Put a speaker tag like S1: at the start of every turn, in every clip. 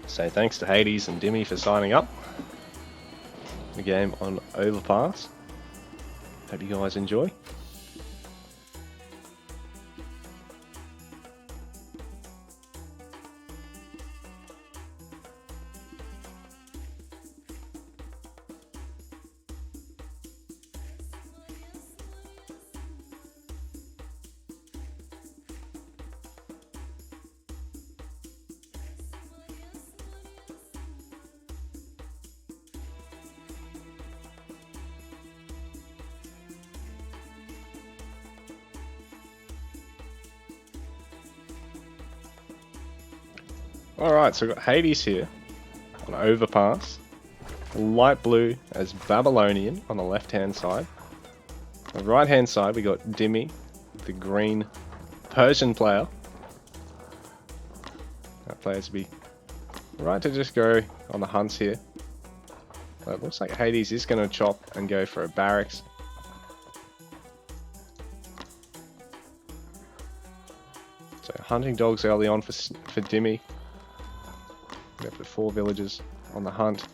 S1: Say thanks to Hades and Dimi for signing up. The game on Overpass. Hope you guys enjoy. Alright, so we've got Hades here on Overpass. Light blue as Babylonian on the left hand side. On the right hand side we got Dimi, the green Persian player. That player's be right to just go on the hunts here. But it looks like Hades is going to chop and go for a barracks. So hunting dogs early on for Dimi. We have the 4 villagers on the hunt.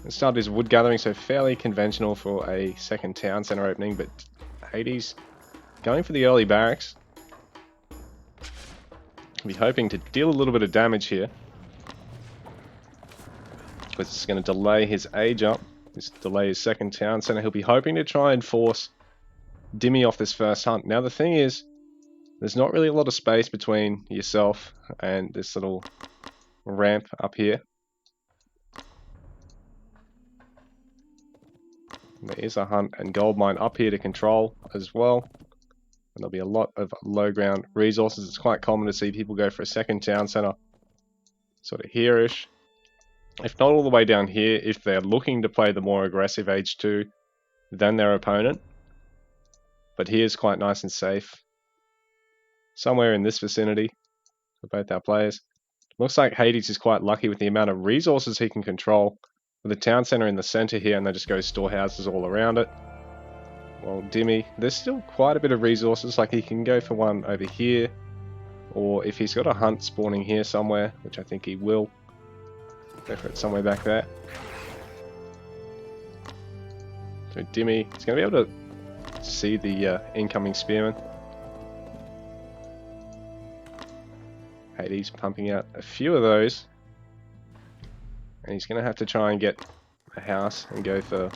S1: It started his wood gathering, so fairly conventional for a second town center opening, but Hades going for the early barracks. Be hoping to deal a little bit of damage here, because it's going to delay his age up, delay his second town center. He'll be hoping to try and force Dimi off this first hunt. Now the thing is, there's not really a lot of space between yourself and this little ramp up here. There is a hunt and gold mine up here to control as well. And there'll be a lot of low ground resources. It's quite common to see people go for a second town center sort of here-ish. If not all the way down here, if they're looking to play the more aggressive H2 than their opponent. But here's quite nice and safe. Somewhere in this vicinity for both our players. Looks like Hades is quite lucky with the amount of resources he can control. With the town center in the center here, and they just go storehouses all around it. Well, Dimi, there's still quite a bit of resources, like he can go for one over here. Or if he's got a hunt spawning here somewhere, which I think he will, go for it somewhere back there. So Dimi is going to be able to see the incoming spearman. Hades pumping out a few of those, and he's going to have to try and get a house and go for a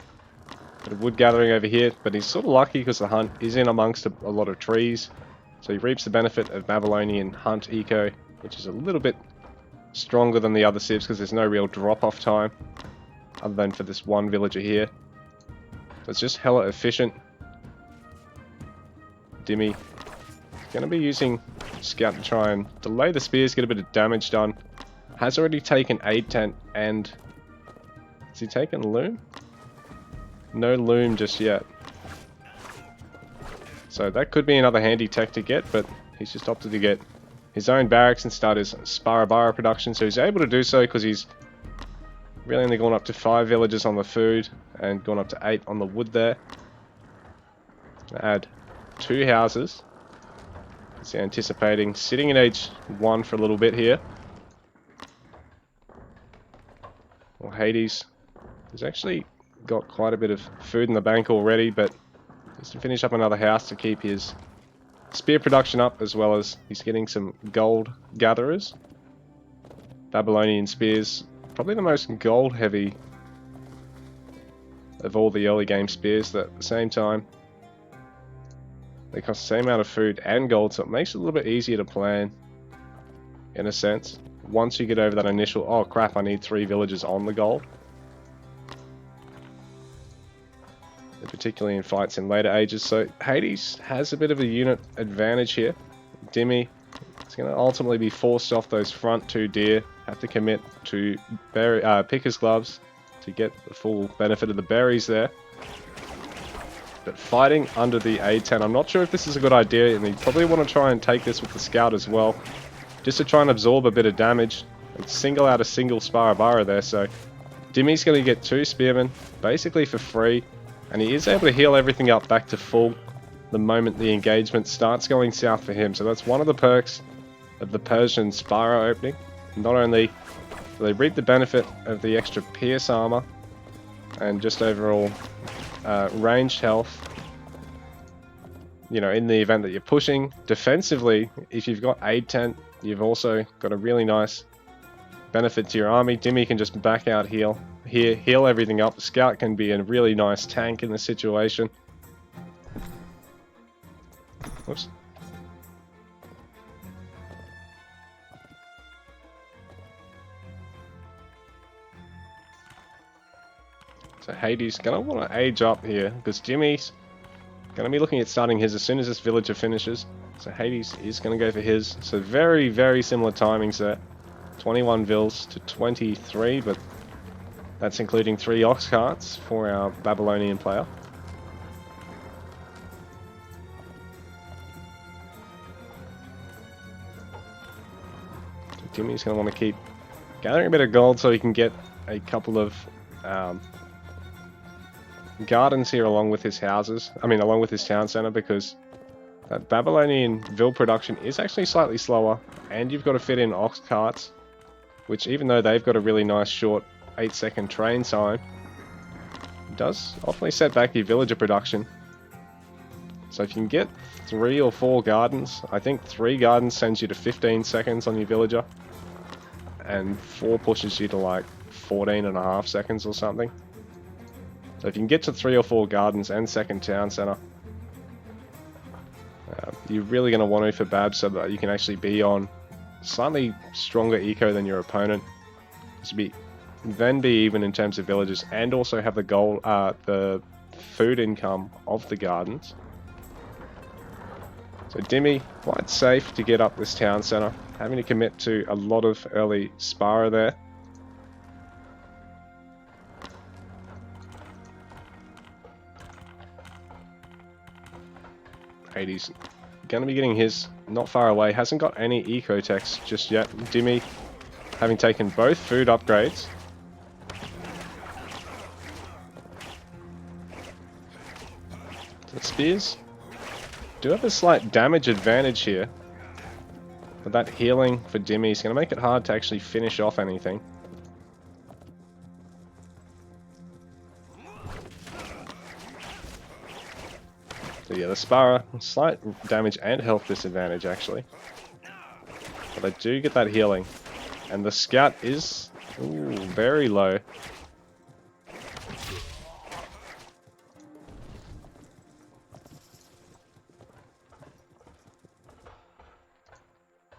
S1: bit of wood gathering over here, but he's sort of lucky because the hunt is in amongst a lot of trees, so he reaps the benefit of Babylonian hunt eco, which is a little bit stronger than the other civs because there's no real drop off time other than for this one villager here. So it's just hella efficient. Dimi going to be using Scout to try and delay the spears, get a bit of damage done. Has already taken aid tent, and has he taken loom? No loom just yet. So that could be another handy tech to get, but he's just opted to get his own barracks and start his Sparabara production. So he's able to do so because he's really only gone up to 5 villagers on the food and gone up to 8 on the wood there. Add 2 houses. He's anticipating sitting in H1 for a little bit here. Well, Hades has actually got quite a bit of food in the bank already, but he's to finish up another house to keep his spear production up, as well as he's getting some gold gatherers. Babylonian spears, probably the most gold heavy of all the early game spears, that at the same time they cost the same amount of food and gold, so it makes it a little bit easier to plan, in a sense. Once you get over that initial, oh crap, I need 3 villagers on the gold. And particularly in fights in later ages. So Hades has a bit of a unit advantage here. Dimi is going to ultimately be forced off those front 2 deer, have to commit to picker's gloves to get the full benefit of the berries there. But fighting under the A10, I'm not sure if this is a good idea, and you probably want to try and take this with the scout as well, just to try and absorb a bit of damage and single out a single Sparabara there. So Dimi's going to get 2 spearmen basically for free, and he is able to heal everything up back to full the moment the engagement starts going south for him. So that's one of the perks of the Persian Spara opening. Not only So they reap the benefit of the extra pierce armor and just overall ranged health. You know, in the event that you're pushing. Defensively, if you've got aid tent, you've also got a really nice benefit to your army. Dimi can just back out, heal everything up. Scout can be a really nice tank in this situation. Whoops. So Hades gonna want to age up here because Dimi's gonna be looking at starting his as soon as this villager finishes. So Hades is gonna go for his. So very, very similar timings there. 21 vills to 23, but that's including 3 ox carts for our Babylonian player. So Timmy's going to want to keep gathering a bit of gold so he can get a couple of gardens here along with his houses. I mean, along with his town center, because that Babylonian vill production is actually slightly slower, and you've got to fit in ox carts, which even though they've got a really nice short 8-second train time, does often set back your villager production. So if you can get 3 or 4 gardens, I think 3 gardens sends you to 15 seconds on your villager, and 4 pushes you to like 14.5 seconds or something. So if you can get to 3 or 4 gardens and second town center, you're really going to want to for Bab so that you can actually be on slightly stronger eco than your opponent. Then be even in terms of villages, and also have the goal, the food income of the gardens. So Dimi, quite safe to get up this town center, having to commit to a lot of early Spara there. Hades going to be getting his not far away, hasn't got any eco-techs just yet. Dimi having taken both food upgrades. The spears do have a slight damage advantage here, but that healing for Dimi is going to make it hard to actually finish off anything. So yeah, the Spara, slight damage and health disadvantage actually. But I do get that healing. And the Scout is very low.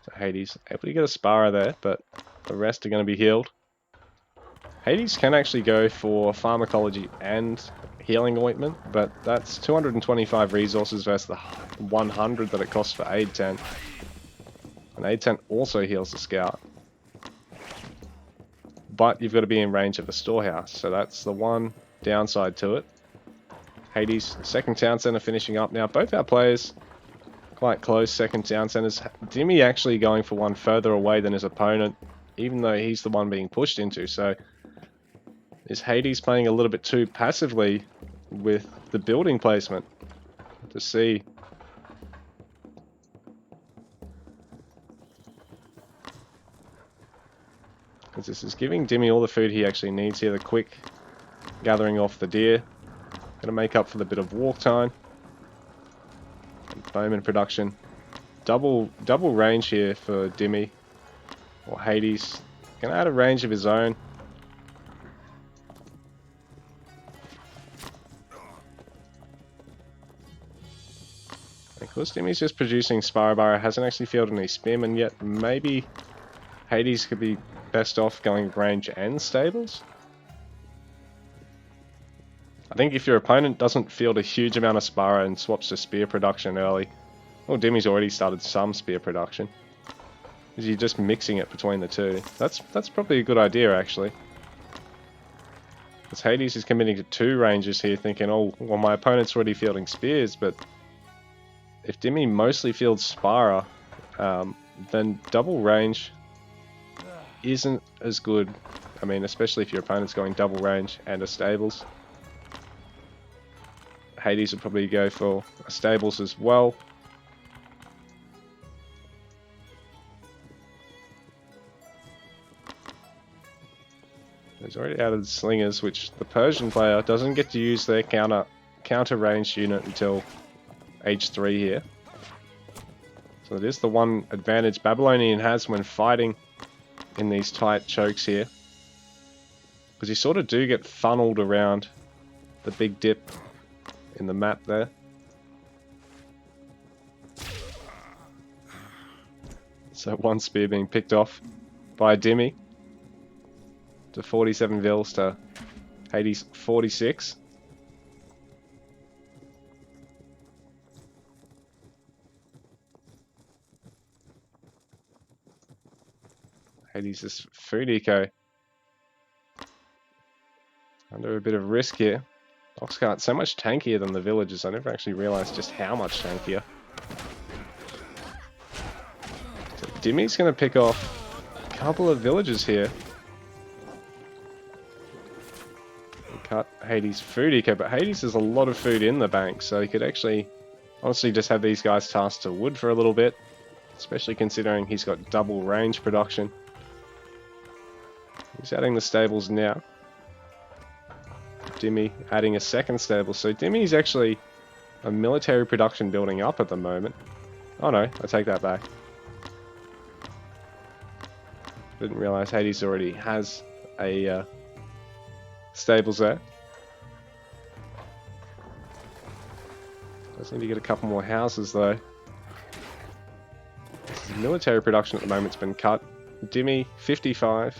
S1: So Hades able to get a Spara there, but the rest are going to be healed. Hades can actually go for pharmacology and healing ointment, but that's 225 resources versus the 100 that it costs for aid tent. And aid tent also heals the Scout. But you've got to be in range of the storehouse, so that's the one downside to it. Hades, second town center finishing up now. Both our players quite close second town centers. Dimi actually going for one further away than his opponent, even though he's the one being pushed into, so is Hades playing a little bit too passively with the building placement? To see. Because this is giving Dimi all the food he actually needs here. The quick gathering off the deer. Gonna make up for the bit of walk time. And bowman production. Double range here for Dimi. Or Hades. Gonna add a range of his own. Because Dimi's just producing Spyrobar, hasn't actually fielded any Spearmen yet. Maybe Hades could be best off going range and stables. I think if your opponent doesn't field a huge amount of Spyro and swaps to spear production early, well, Dimi's already started some spear production. Is he just mixing it between the two? That's probably a good idea actually. Because Hades is committing to 2 ranges here, thinking, oh, well, my opponent's already fielding spears, but if Dimi mostly fields Spyro, then double range isn't as good. I mean, especially if your opponent's going double range and a stables. Hades would probably go for a stables as well. He's already added slingers, which the Persian player doesn't get to use their counter ranged unit until age 3 here. So it is the one advantage Babylonian has when fighting in these tight chokes here. Because you sort of do get funneled around the big dip in the map there. So one spear being picked off by Dimi. To 47 Vils to Hades 46. Hades is food eco. Under a bit of risk here. Oxcart's so much tankier than the villagers. I never actually realized just how much tankier. So Dimi's going to pick off a couple of villagers here. And cut Hades food eco, but Hades has a lot of food in the bank, so he could actually honestly just have these guys tasked to wood for a little bit. Especially considering he's got double range production. He's adding the stables now. Dimi adding a second stable. So Dimi's actually a military production building up at the moment. Oh no, I take that back. Didn't realize Hades already has a stables there. Does need to get a couple more houses though. Military production at the moment's been cut. Dimi 55.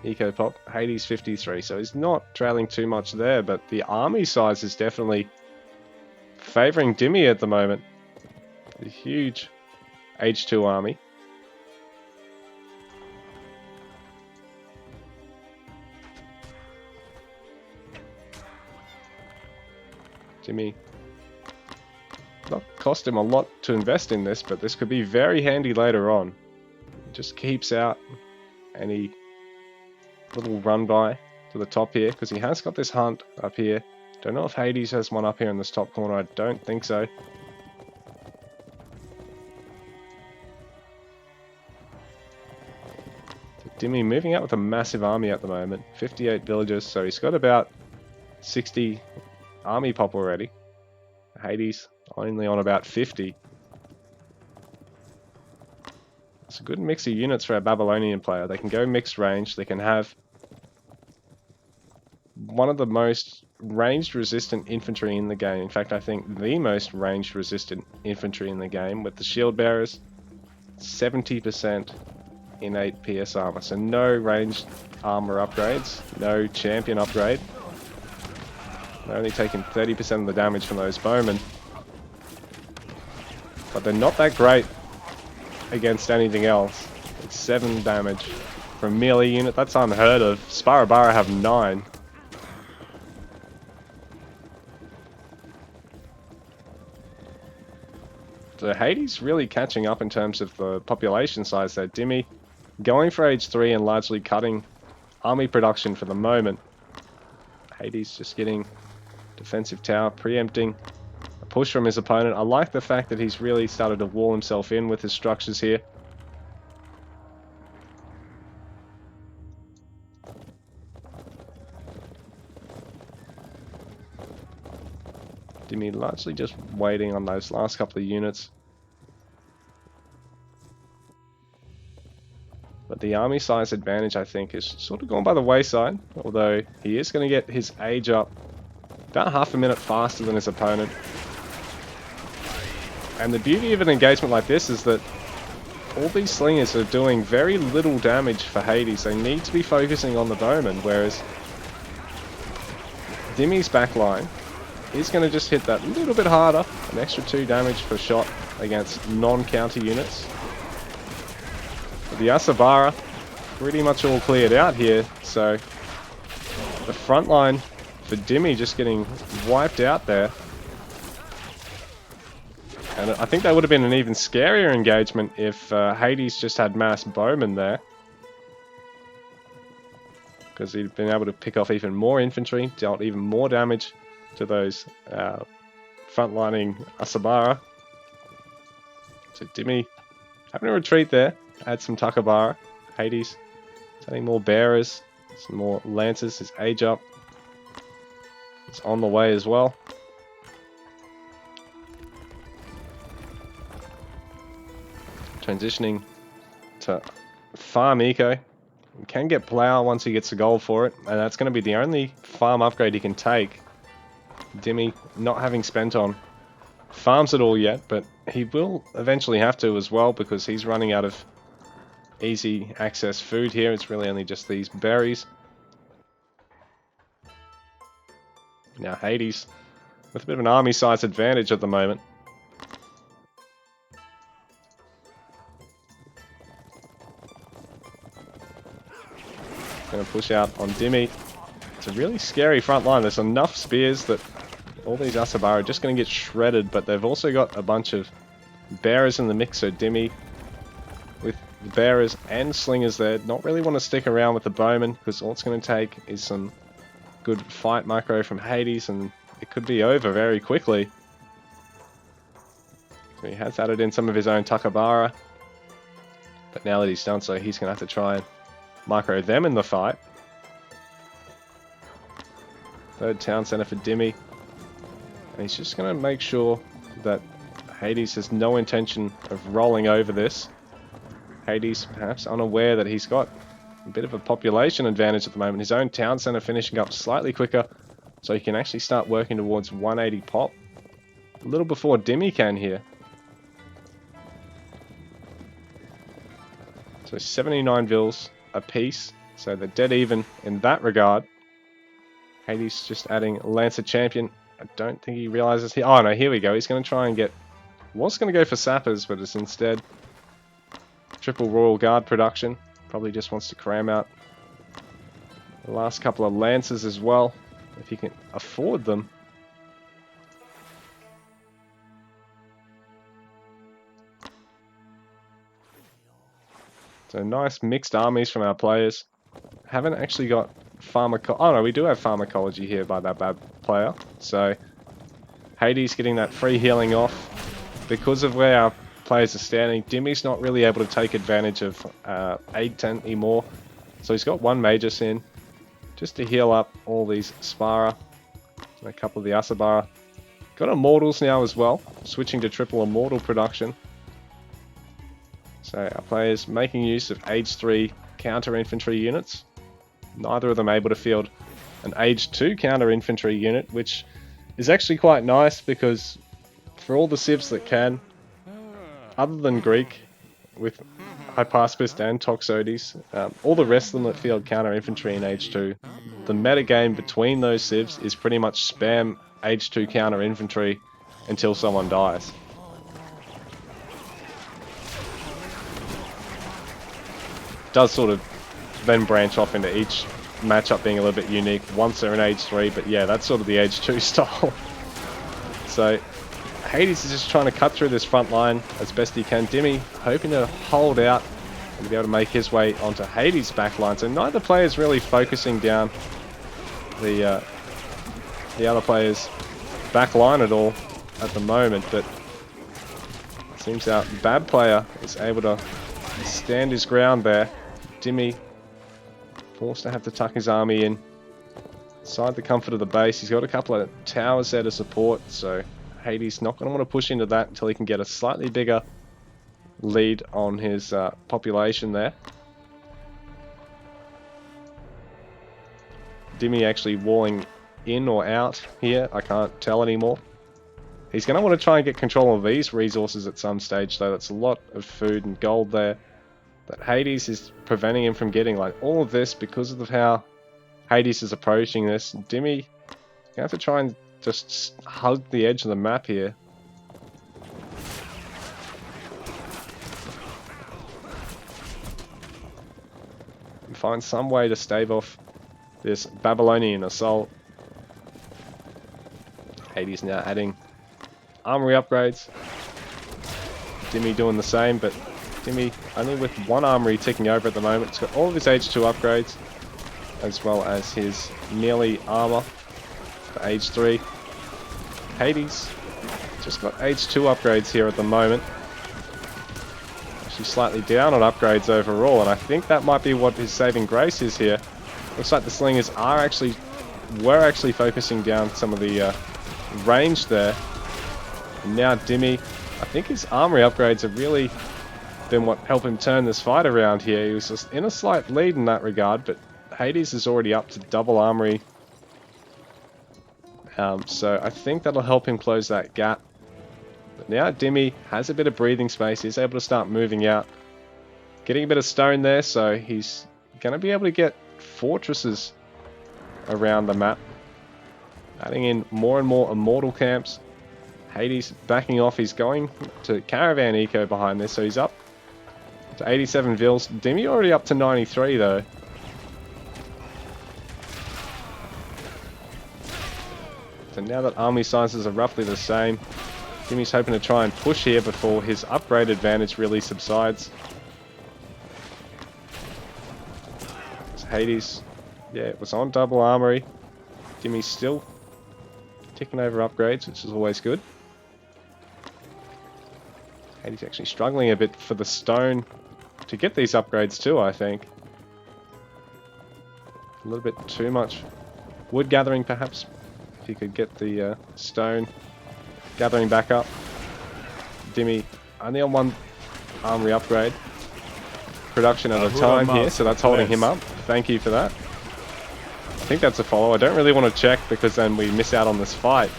S1: Eco Pop, Hades 53, so he's not trailing too much there, but the army size is definitely favouring Dimi at the moment. A huge H2 army. Dimi, not cost him a lot to invest in this, but this could be very handy later on. He just keeps out any little run by to the top here, because he has got this hunt up here. Don't know if Hades has one up here in this top corner. I don't think so. So Dimi moving out with a massive army at the moment. 58 villagers, so he's got about 60 army pop already. Hades only on about 50. It's a good mix of units for a Babylonian player. They can go mixed range. They can have one of the most ranged resistant infantry in the game. In fact, I think the most ranged resistant infantry in the game, with the shield bearers 70% innate PS armor. So no ranged armor upgrades, no champion upgrade. They're only taking 30% of the damage from those bowmen. But they're not that great against anything else. It's 7 damage from melee unit. That's unheard of. Sparabara have 9. So Hades really catching up in terms of the population size there. Dimi going for age 3 and largely cutting army production for the moment. Hades just getting defensive tower, preempting a push from his opponent. I like the fact that he's really started to wall himself in with his structures here. Dimi largely just waiting on those last couple of units. But the army size advantage, I think, is sort of gone by the wayside. Although he is going to get his age up about half a minute faster than his opponent. And the beauty of an engagement like this is that all these slingers are doing very little damage for Hades. They need to be focusing on the bowman, whereas Dimi's backline is going to just hit that a little bit harder. An extra 2 damage per shot against non-counter units. But the Asabara pretty much all cleared out here, so the front line for Dimi just getting wiped out there. And I think that would have been an even scarier engagement if Hades just had mass bowmen there. Because he'd been able to pick off even more infantry, dealt even more damage to those frontlining Asabara. So Dimi having a retreat there, add some Takabara. Hades adding more bearers, Some more Lancers, his age up. It's on the way as well. Transitioning to farm eco. He can get plow once he gets the gold for it, and that's going to be the only farm upgrade he can take. Dimi not having spent on farms at all yet, but he will eventually have to as well because he's running out of easy access food here. It's really only just these berries. Now Hades with a bit of an army size advantage at the moment. Going to push out on Dimi. It's a really scary front line. There's enough spears that all these Asabara are just going to get shredded, but they've also got a bunch of bearers in the mix, so Dimi with the bearers and slingers there not really want to stick around with the bowmen because all it's going to take is some good fight micro from Hades and it could be over very quickly. So he has added in some of his own Takabara, but now that he's done so, he's going to have to try and micro them in the fight. Third town center for Dimi. And he's just going to make sure that Hades has no intention of rolling over this. Hades perhaps unaware that he's got a bit of a population advantage at the moment. His own town center finishing up slightly quicker, so he can actually start working towards 180 pop a little before Dimi can here. So 79 vills a piece, so they're dead even in that regard. Hades just adding Lancer Champion. I don't think he realizes he... Oh no, here we go. He's going to try and get... Was going to go for Sappers, but it's instead triple Royal Guard production. Probably just wants to cram out the last couple of Lancers as well, if he can afford them. So nice mixed armies from our players. Haven't actually got pharmacology. Oh no, we do have pharmacology here by that bad player. So Hades getting that free healing off. Because of where our players are standing, Dimi's not really able to take advantage of aid tent anymore. So he's got one Magus in just to heal up all these Spara and a couple of the Asabara. Got Immortals now as well, switching to triple Immortal production. So our players making use of age 3 counter infantry units. Neither of them able to field an age 2 counter infantry unit, which is actually quite nice because for all the civs that can, other than Greek, with Hypaspist and Toxotes, all the rest of them that field counter infantry in age 2, the metagame between those civs is pretty much spam age 2 counter infantry until someone dies. Does sort of then branch off into each matchup being a little bit unique once they're in age 3, but yeah, that's sort of the age 2 style. So Hades is just trying to cut through this front line as best he can. Dimi hoping to hold out and be able to make his way onto Hades' back line. So neither player is really focusing down the other player's back line at all at the moment, but it seems our bad player is able to stand his ground there. Dimi forced to have to tuck his army in inside the comfort of the base. He's got a couple of towers there to support, so Hades not going to want to push into that until he can get a slightly bigger lead on his population there. Dimi actually walling in or out here, I can't tell anymore. He's going to want to try and get control of these resources at some stage though. That's a lot of food and gold there that Hades is preventing him from getting. Like all of this because of how Hades is approaching this. Dimi gonna have to try and just hug the edge of the map here. And find some way to stave off this Babylonian assault. Hades now adding armory upgrades. Dimi doing the same, but Dimi only with one armory ticking over at the moment. It's got all of his age 2 upgrades, as well as his melee armor for age 3. Hades just got age 2 upgrades here at the moment. She's slightly down on upgrades overall, and I think that might be what his saving grace is here. Looks like the slingers were actually focusing down some of the range there. And now Dimi, I think his armory upgrades have really been what helped him turn this fight around here. He was just in a slight lead in that regard, but Hades is already up to double armory. So I think that'll help him close that gap. But now Dimi has a bit of breathing space. He's able to start moving out. Getting a bit of stone there, so he's going to be able to get fortresses around the map. Adding in more and more immortal camps. Hades backing off. He's going to Caravan Eco behind this, so he's up to 87 vils. Dimi already up to 93 though. So now that army sizes are roughly the same, Dimi's hoping to try and push here before his upgrade advantage really subsides. So Hades, yeah, it was on double armory. Dimi's still ticking over upgrades, which is always good. Hades actually struggling a bit for the stone to get these upgrades too, I think. A little bit too much wood gathering perhaps. If he could get the stone gathering back up. Dimi only on one armory upgrade. Production at a time here, so that's holding him up. Thank you for that. I think that's a follow. I don't really want to check because then we miss out on this fight.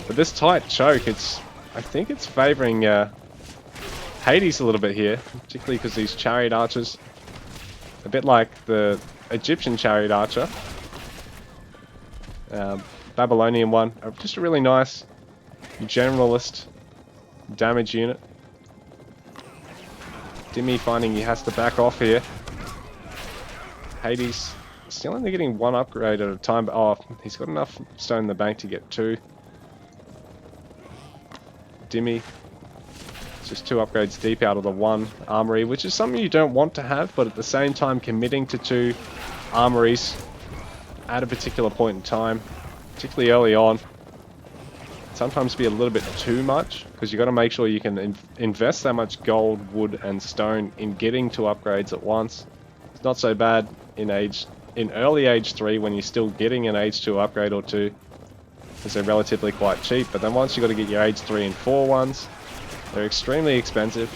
S1: But this tight choke, I think it's favoring Hades a little bit here, particularly because these chariot archers, a bit like the Egyptian chariot archer, Babylonian one, just a really nice generalist damage unit. Dimi finding he has to back off here. Hades still only getting one upgrade at a time, but oh, he's got enough stone in the bank to get two. Dimi, just two upgrades deep out of the one armory, which is something you don't want to have, but at the same time committing to two armories at a particular point in time, particularly early on, sometimes be a little bit too much, because you've got to make sure you can invest that much gold, wood and stone in getting two upgrades at once. It's not so bad in early age 3 when you're still getting an age 2 upgrade or two, because they're relatively quite cheap, but then once you've got to get your age 3 and 4 ones, they're extremely expensive.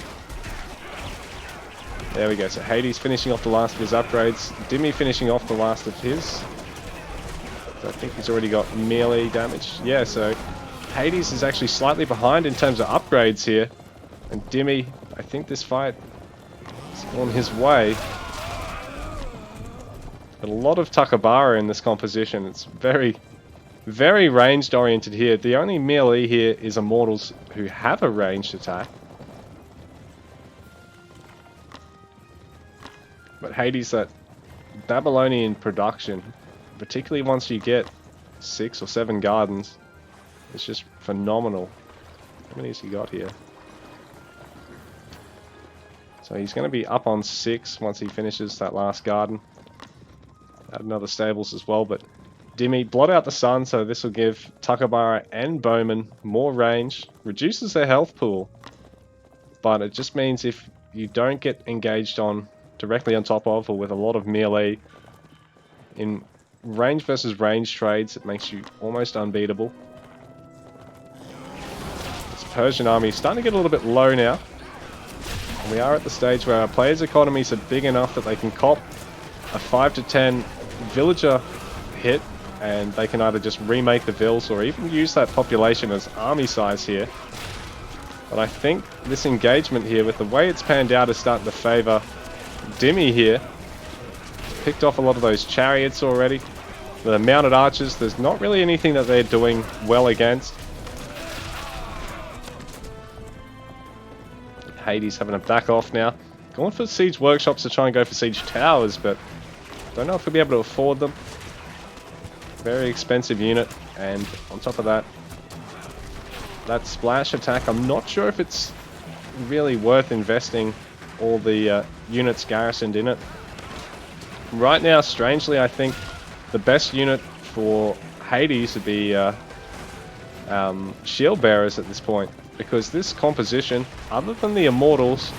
S1: There we go, so Hades finishing off the last of his upgrades, Dimi finishing off the last of his. So I think he's already got melee damage. Yeah, so Hades is actually slightly behind in terms of upgrades here, and Dimi, I think this fight is on his way. But a lot of Takabara in this composition. It's very, very ranged oriented here. The only melee here is Immortals who have a ranged attack. But Hades, that Babylonian production, particularly once you get 6 or 7 gardens, it's just phenomenal. How many has he got here? So he's going to be up on 6 once he finishes that last garden. Add another stables as well, but Dimi, blot out the sun, so this will give Takabara and Bowman more range. Reduces their health pool, but it just means if you don't get engaged on directly on top of or with a lot of melee in range versus range trades, it makes you almost unbeatable. This Persian army is starting to get a little bit low now. And we are at the stage where our players' economies are big enough that they can cop a 5 to 10 villager hit, and they can either just remake the vills or even use that population as army size here. But I think this engagement here, with the way it's panned out, is starting to favour Dimi here. Picked off a lot of those chariots already. The mounted archers, there's not really anything that they're doing well against. Hades having to back off now. Going for siege workshops to try and go for siege towers, but don't know if we'll be able to afford them. Very expensive unit, and on top of that, that splash attack, I'm not sure if it's really worth investing all the units garrisoned in it. Right now, strangely, I think the best unit for Hades would be shield bearers at this point, because this composition, other than the Immortals,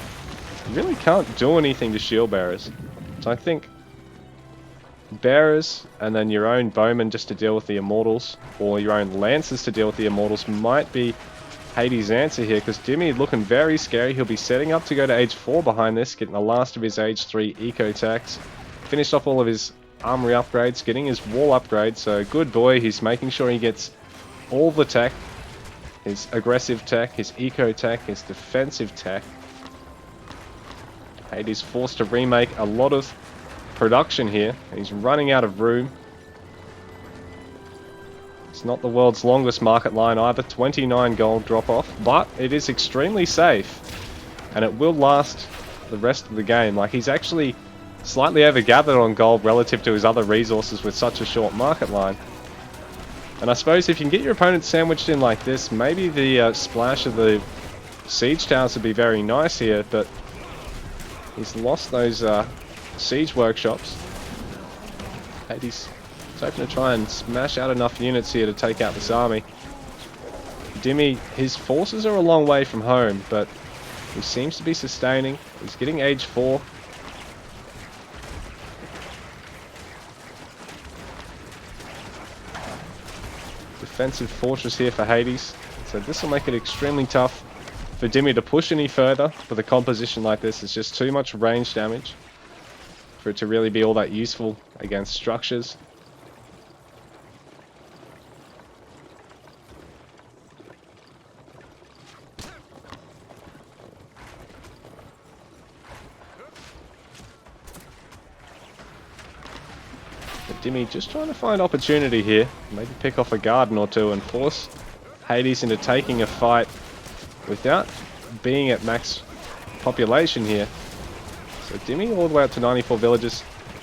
S1: really can't do anything to shield bearers. So I think bearers and then your own bowmen just to deal with the immortals, or your own lancers to deal with the immortals might be Hades' answer here, because Dimi looking very scary. He'll be setting up to go to age 4 behind this, getting the last of his age 3 eco techs. Finished off all of his armory upgrades, getting his wall upgrade, so good boy. He's making sure he gets all the tech, his aggressive tech, his eco tech, his defensive tech. Hades forced to remake a lot of production here. He's running out of room. It's not the world's longest market line either, 29 gold drop off, but it is extremely safe and it will last the rest of the game. Like, he's actually slightly overgathered on gold relative to his other resources with such a short market line. And I suppose if you can get your opponent sandwiched in like this, maybe the splash of the siege towers would be very nice here, but he's lost those siege workshops. Hades is hoping to try and smash out enough units here to take out this army. Dimi, his forces are a long way from home, but he seems to be sustaining. He's getting age 4. Defensive fortress here for Hades, so this will make it extremely tough for Dimi to push any further. With a composition like this, it's just too much range damage for it to really be all that useful against structures. Dimi just trying to find opportunity here, maybe pick off a garden or two and force Hades into taking a fight without being at max population here. So Dimi all the way up to 94 villages.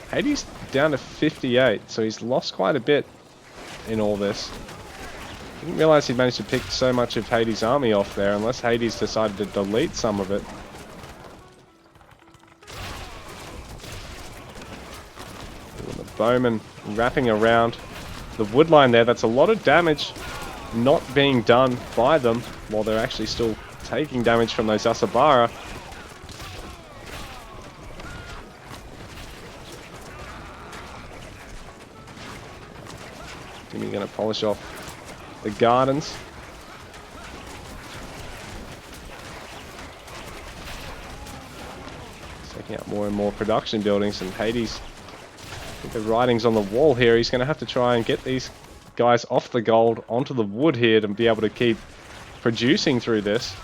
S1: Hades down to 58, so he's lost quite a bit in all this. Didn't realize he'd managed to pick so much of Hades' army off there, unless Hades decided to delete some of it. Bowman wrapping around the wood line there. That's a lot of damage not being done by them while they're actually still taking damage from those Asabara. Dimi going to polish off the gardens. Taking out more and more production buildings, and Hades, I think the writing's on the wall here. He's going to have to try and get these guys off the gold onto the wood here to be able to keep producing through this.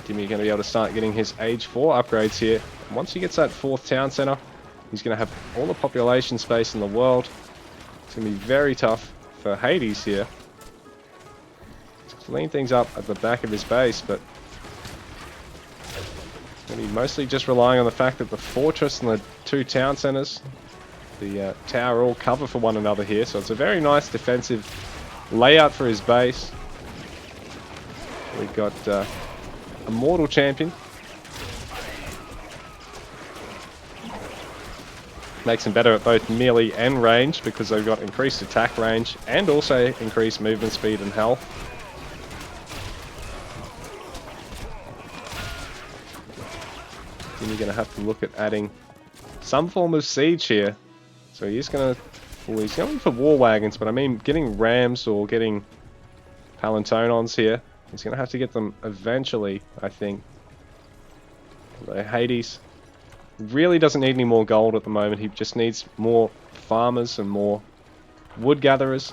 S1: Dimi going to be able to start getting his age 4 upgrades here. And once he gets that 4th town center, he's going to have all the population space in the world. It's going to be very tough for Hades here to clean things up at the back of his base, but going to be mostly just relying on the fact that the fortress and the 2 town centers, the tower, all cover for one another here. So it's a very nice defensive layout for his base. We've got a mortal champion. Makes them better at both melee and range because they've got increased attack range and also increased movement speed and health. Then you're going to have to look at adding some form of siege here. So he's going to... Well, he's going for war wagons, but I mean getting rams or getting palantonons here. He's going to have to get them eventually, I think. Although Hades really doesn't need any more gold at the moment. He just needs more farmers and more wood gatherers.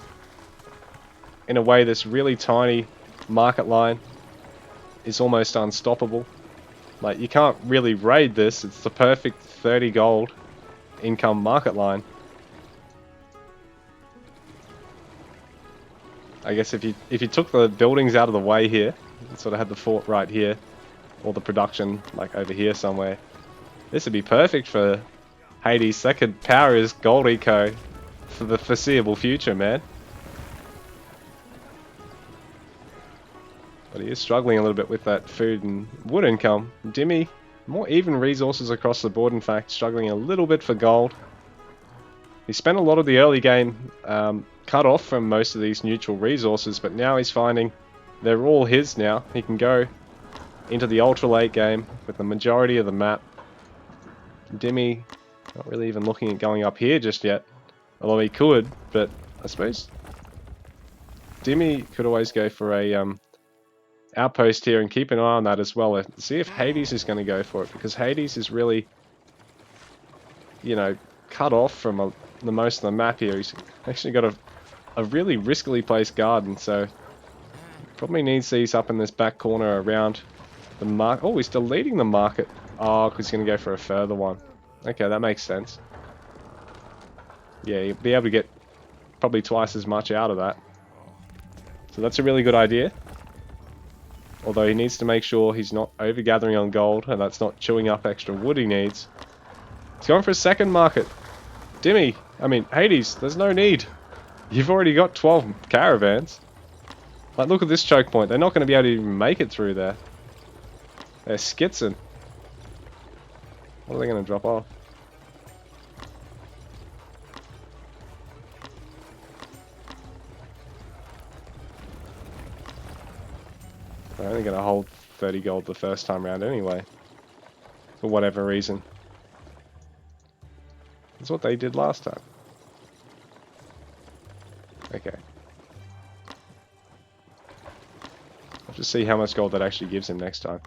S1: In a way, this really tiny market line is almost unstoppable. Like, you can't really raid this. It's the perfect 30 gold income market line. I guess if you took the buildings out of the way here, sort of had the fort right here, or the production like over here somewhere, this would be perfect for Hades. That could power his gold eco for the foreseeable future, man. But he is struggling a little bit with that food and wood income. Dimi, more even resources across the board, in fact, struggling a little bit for gold. He spent a lot of the early game cut off from most of these neutral resources, but now he's finding they're all his now. He can go into the ultra late game with the majority of the map. Dimi Not really even looking at going up here just yet. Although he could, but I suppose Dimi could always go for a outpost here and keep an eye on that as well. See if Hades is going to go for it, because Hades is really, you know, cut off from the most of the map here. He's actually got a really riskily placed garden, so probably needs these up in this back corner around the market. Oh, he's deleting the market. Oh, because he's going to go for a further one. Okay, that makes sense. Yeah, you'll be able to get probably twice as much out of that. So that's a really good idea. Although he needs to make sure he's not over-gathering on gold, and that's not chewing up extra wood he needs. He's going for a second market. Hades, there's no need. You've already got 12 caravans. Like, look at this choke point. They're not going to be able to even make it through there. They're skitzing. What are they going to drop off? They're only going to hold 30 gold the first time round anyway. For whatever reason. That's what they did last time. Okay. I'll just see how much gold that actually gives him next time.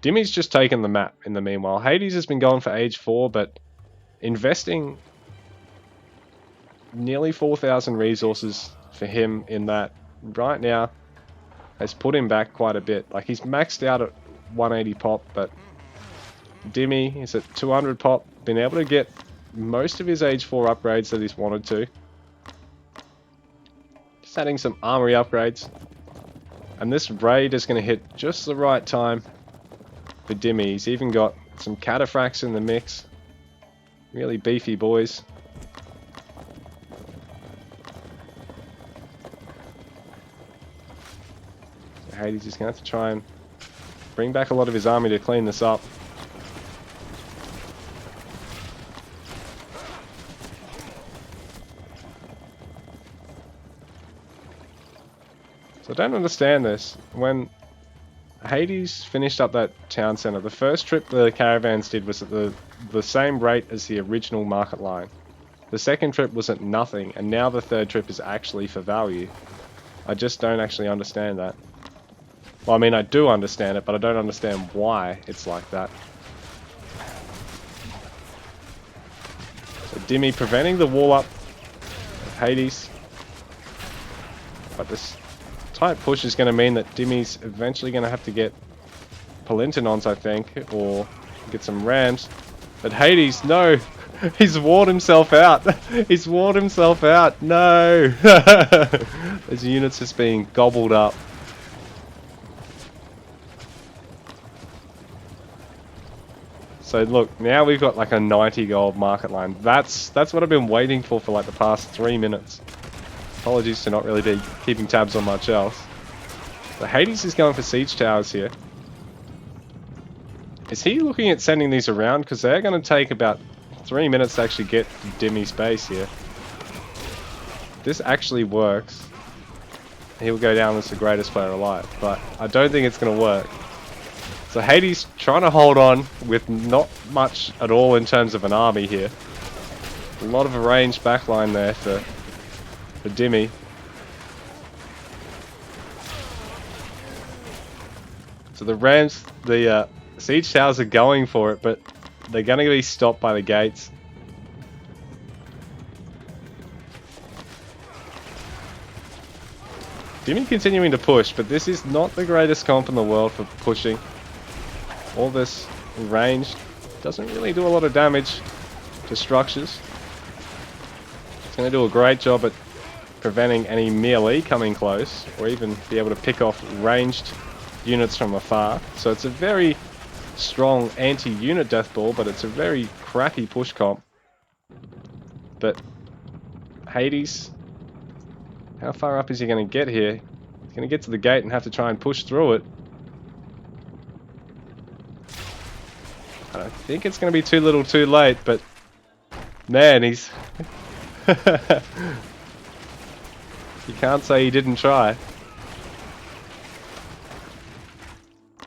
S1: Dimi's just taken the map in the meanwhile. Hades has been going for age 4, but investing nearly 4,000 resources for him in that right now has put him back quite a bit. Like, he's maxed out at 180 pop, but Dimi is at 200 pop. Been able to get most of his age 4 upgrades that he's wanted to. Just adding some armory upgrades. And this raid is going to hit just the right time for Dimi. He's even got some cataphracts in the mix. Really beefy boys. Hades is going to have to try and bring back a lot of his army to clean this up. So I don't understand this. When Hades finished up that town center, the first trip the caravans did was at the same rate as the original market line. The second trip was at nothing, and now the third trip is actually for value. I just don't actually understand that. Well, I mean, I do understand it, but I don't understand why it's like that. So Dimi preventing the wall up of Hades. But this tight push is going to mean that Dimi's eventually going to have to get Palintinons, I think, or get some rams. But Hades, no! He's worn himself out! He's worn himself out! No! His units just being gobbled up. So look, now we've got like a 90 gold market line. That's what I've been waiting for like the past 3 minutes. Apologies to not really be keeping tabs on much else. But Hades is going for siege towers here. Is he looking at sending these around? Because they're going to take about 3 minutes to actually get to Dimi's base here. If this actually works, he'll go down as the greatest player alive. But I don't think it's going to work. So Hades trying to hold on with not much at all in terms of an army here. A lot of a ranged backline there for Dimi. So the Rams, the siege towers are going for it, but they're going to be stopped by the gates. Dimi continuing to push, but this is not the greatest comp in the world for pushing. All this range doesn't really do a lot of damage to structures. It's going to do a great job at preventing any melee coming close, or even be able to pick off ranged units from afar. So it's a very strong anti-unit death ball, but it's a very crappy push comp. But Hades, how far up is he going to get here? He's going to get to the gate and have to try and push through it. I think it's going to be too little too late, but man, he's... You can't say he didn't try.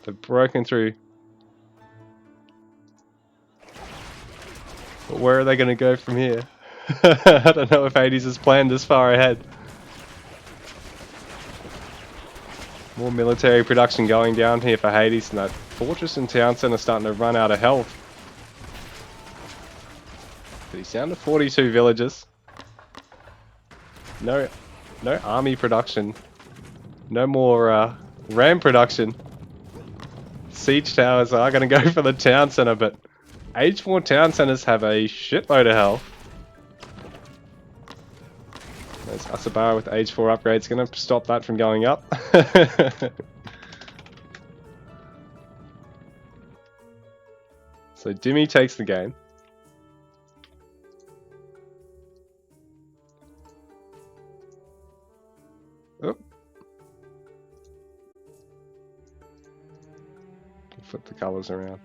S1: They've broken through But where are they going to go from here? I don't know if Hades has planned this far ahead. More military production going down here for Hades, and that fortress and town centre starting to run out of health. But he's down to 42 villages. No army production. No more ram production. Siege towers are going to go for the town centre, but Age 4 town centres have a shitload of health. There's Asabara with Age 4 upgrades, going to stop that from going up. So Dimi takes the game. Oh. Flip the colours around.